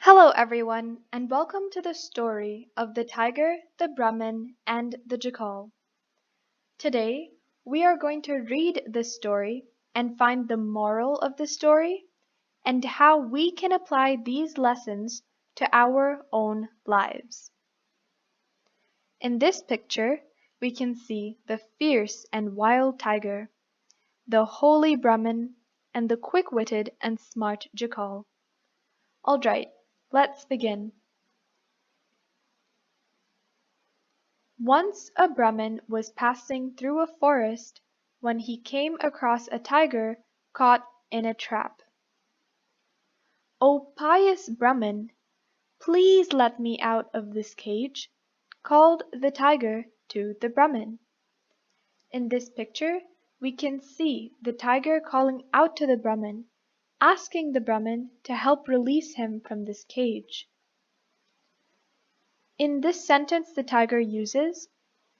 Hello, everyone, and welcome to the story of the tiger, the Brahmin, and the Jackal. Today, we are going to read this story and find the moral of the story and how we can apply these lessons to our own lives. In this picture, we can see the fierce and wild tiger, the holy Brahmin, and the quick-witted and smart Jackal. All right, let's begin. Once a Brahmin was passing through a forest when he came across a tiger caught in a trap. "O pious Brahmin, please let me out of this cage," called the tiger to the Brahmin. In this picture, we can see the tiger calling out to the Brahmin, asking the Brahmin to help release him from this cage. In this sentence the tiger uses,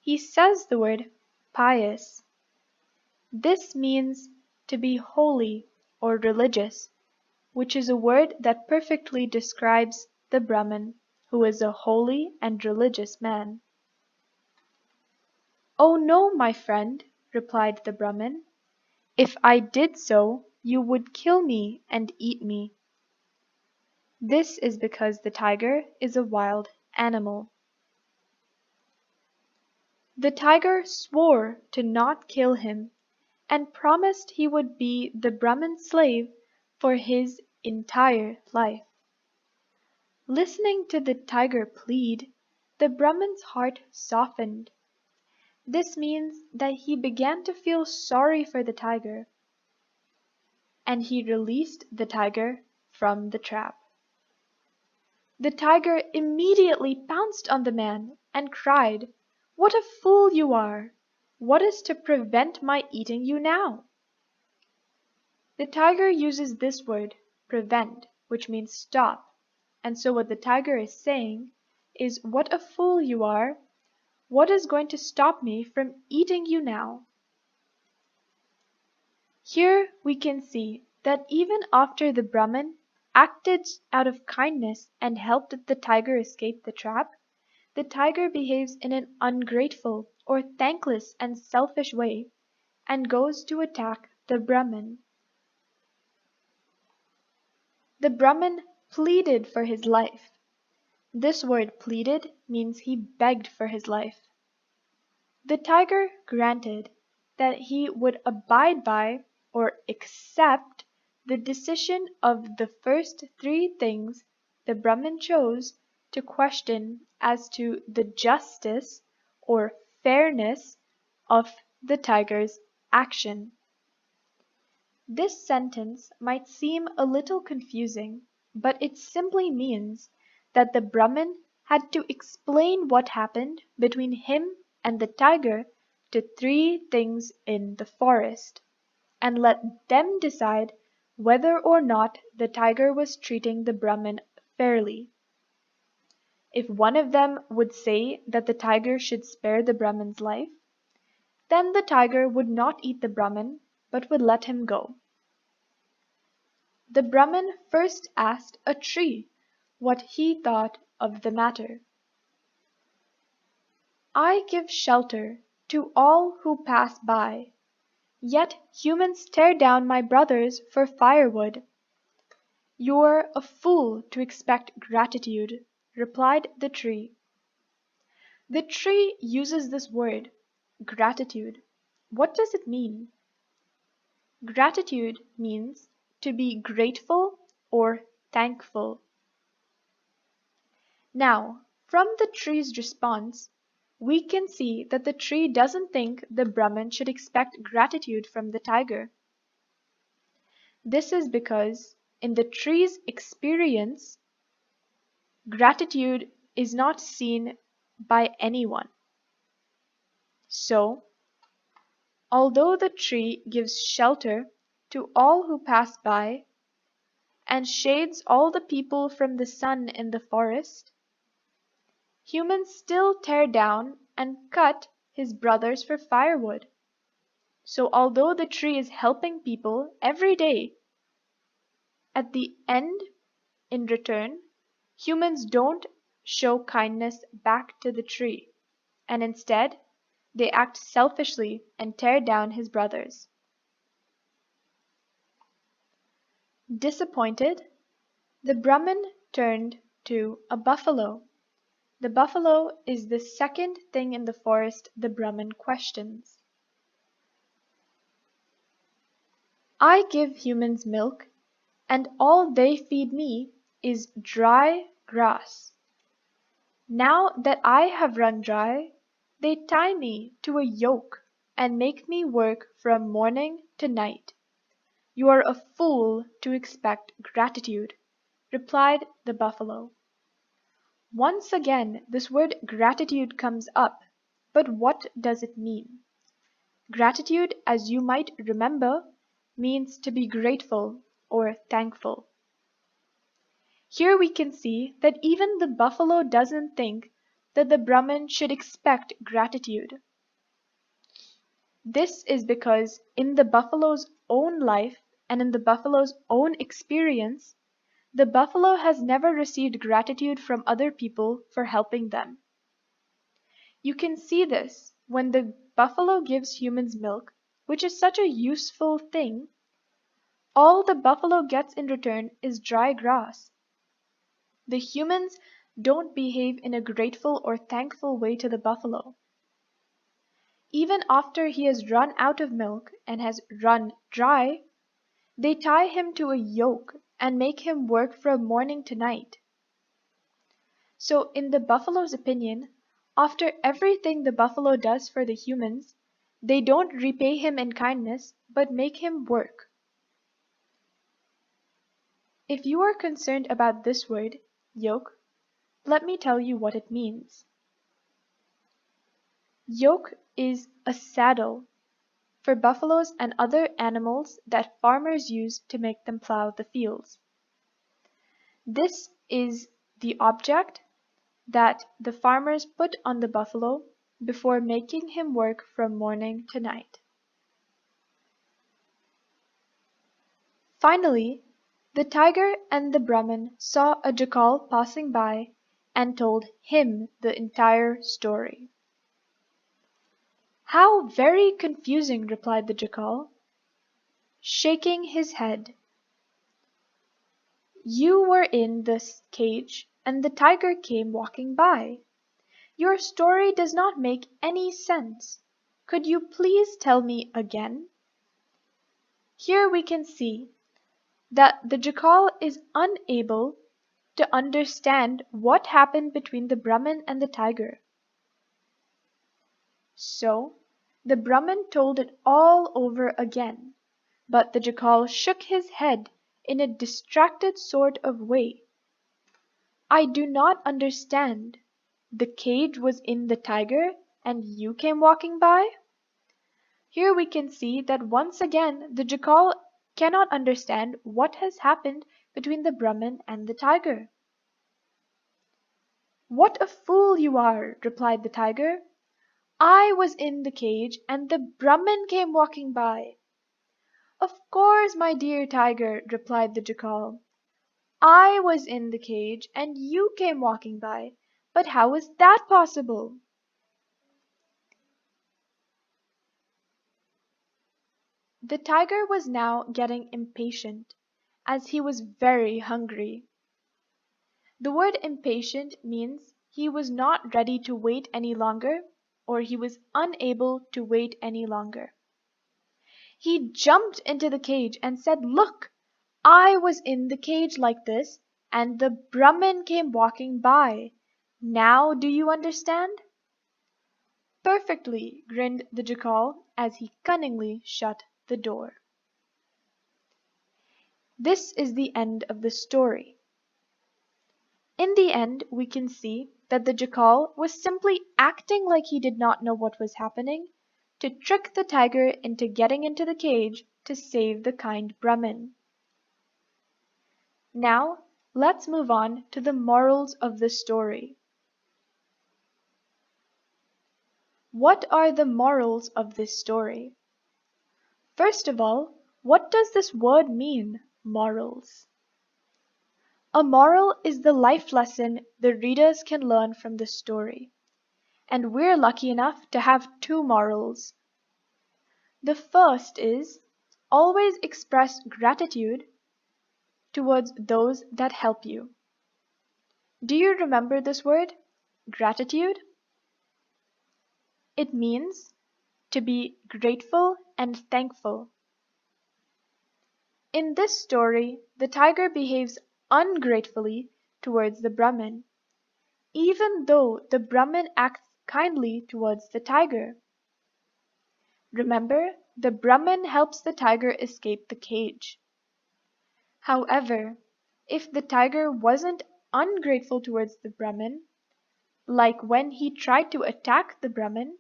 he says the word pious. This means to be holy or religious, which is a word that perfectly describes the Brahmin, who is a holy and religious man. "Oh no, my friend," replied the Brahmin. "If I did so, you would kill me and eat me." This is because the tiger is a wild animal. The tiger swore to not kill him and promised he would be the Brahmin's slave for his entire life. Listening to the tiger plead, the Brahmin's heart softened. This means that he began to feel sorry for the tiger, and he released the tiger from the trap. The tiger immediately pounced on the man and cried, "What a fool you are! What is to prevent my eating you now?" The tiger uses this word, prevent, which means stop, and so what the tiger is saying is, "What a fool you are! What is going to stop me from eating you now?" Here we can see that even after the Brahmin acted out of kindness and helped the tiger escape the trap, the tiger behaves in an ungrateful or thankless and selfish way and goes to attack the Brahmin. The Brahmin pleaded for his life. This word pleaded means he begged for his life. The tiger granted that he would abide by or accept the decision of the first three things the Brahmin chose to question as to the justice or fairness of the tiger's action. This sentence might seem a little confusing, but it simply means that the Brahmin had to explain what happened between him and the tiger to three things in the forest, and let them decide whether or not the tiger was treating the Brahmin fairly. If one of them would say that the tiger should spare the Brahmin's life, then the tiger would not eat the Brahmin, but would let him go. The Brahmin first asked a tree what he thought of the matter. "I give shelter to all who pass by, yet humans tear down my brothers for firewood." "You're a fool to expect gratitude," replied the tree. The tree uses this word, gratitude. What does it mean? Gratitude means to be grateful or thankful. Now, from the tree's response, we can see that the tree doesn't think the Brahmin should expect gratitude from the tiger. This is because, in the tree's experience, gratitude is not seen by anyone. So, although the tree gives shelter to all who pass by and shades all the people from the sun in the forest, humans still tear down and cut his brothers for firewood. So although the tree is helping people every day, at the end, in return, Humans don't show kindness back to the tree, and instead, they act selfishly and tear down his brothers. Disappointed, the Brahmin turned to a buffalo. The buffalo is the second thing in the forest the Brahmin questions. I give humans milk, and all they feed me is dry grass. Now that I have run dry, they tie me to a yoke and make me work from morning to night. You are a fool to expect gratitude, replied the buffalo. Once again this word gratitude comes up, but what does it mean? Gratitude, as you might remember, means to be grateful or thankful. Here we can see that even the buffalo doesn't think that the Brahmin should expect gratitude. This is because in the buffalo's own life and in the buffalo's own experience, the buffalo has never received gratitude from other people for helping them. You can see this when the buffalo gives humans milk, which is such a useful thing. All the buffalo gets in return is dry grass. The humans don't behave in a grateful or thankful way to the buffalo. Even after he has run out of milk and has run dry, they tie him to a yoke and make him work from morning to night. So in the buffalo's opinion, after everything the buffalo does for the humans, they don't repay him in kindness, but make him work. If you are concerned about this word, yoke, let me tell you what it means. Yoke is a saddle for buffaloes and other animals that farmers use to make them plow the fields. This is the object that the farmers put on the buffalo before making him work from morning to night. Finally, the tiger and the Brahmin saw a jackal passing by and told him the entire story. How very confusing, replied the jackal, shaking his head. You were in this cage and the tiger came walking by. Your story does not make any sense. Could you please tell me again? Here we can see that the jackal is unable to understand what happened between the Brahmin and the tiger. So the Brahmin told it all over again, but the jackal shook his head in a distracted sort of way. I do not understand. The cage was in the tiger and you came walking by? Here we can see that once again the jackal cannot understand what has happened between the Brahmin and the tiger. What a fool you are, replied the tiger. I was in the cage and the Brahmin came walking by. Of course, my dear tiger, replied the jackal. I was in the cage and you came walking by. But how is that possible? The tiger was now getting impatient, as he was very hungry. The word impatient means he was not ready to wait any longer, or he was unable to wait any longer. He jumped into the cage and said, Look, I was in the cage like this, and the Brahmin came walking by. Now do you understand? Perfectly, grinned the jackal as he cunningly shut the door. This is the end of the story. In the end, we can see that the jackal was simply acting like he did not know what was happening to trick the tiger into getting into the cage to save the kind Brahmin. Now, let's move on to the morals of the story. What are the morals of this story? First of all, what does this word mean, morals? A moral is the life lesson the readers can learn from the story, and we're lucky enough to have two morals. The first is always express gratitude towards those that help you. Do you remember this word, gratitude? It means to be grateful and thankful. In this story, the tiger behaves ungratefully towards the Brahmin, even though the Brahmin acts kindly towards the tiger. Remember, the Brahmin helps the tiger escape the cage. However, if the tiger wasn't ungrateful towards the Brahmin, like when he tried to attack the Brahmin,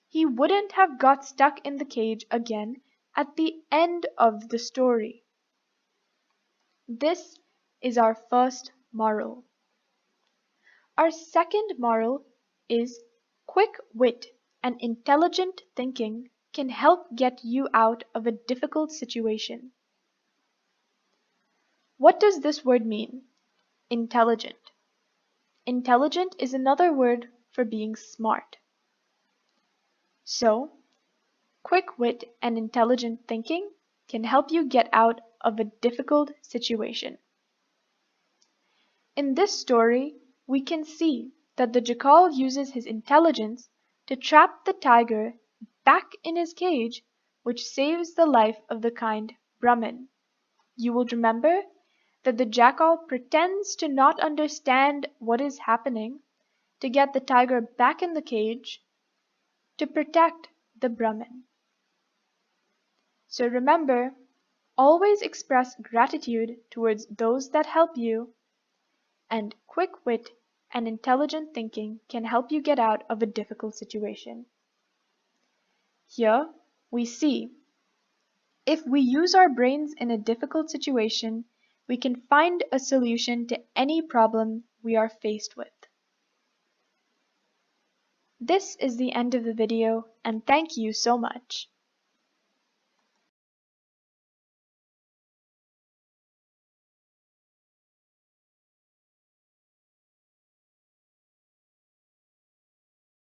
he wouldn't have got stuck in the cage again at the end of the story. This is our first moral. Our second moral is quick wit and intelligent thinking can help get you out of a difficult situation. What does this word mean? Intelligent. Intelligent is another word for being smart. So, quick wit and intelligent thinking can help you get out of a difficult situation. In this story, we can see that the jackal uses his intelligence to trap the tiger back in his cage, which saves the life of the kind Brahmin. You will remember that the jackal pretends to not understand what is happening to get the tiger back in the cage to protect the Brahmin. So remember, always express gratitude towards those that help you, and quick wit and intelligent thinking can help you get out of a difficult situation. Here we see if we use our brains in a difficult situation, we can find a solution to any problem we are faced with. This is the end of the video, and thank you so much.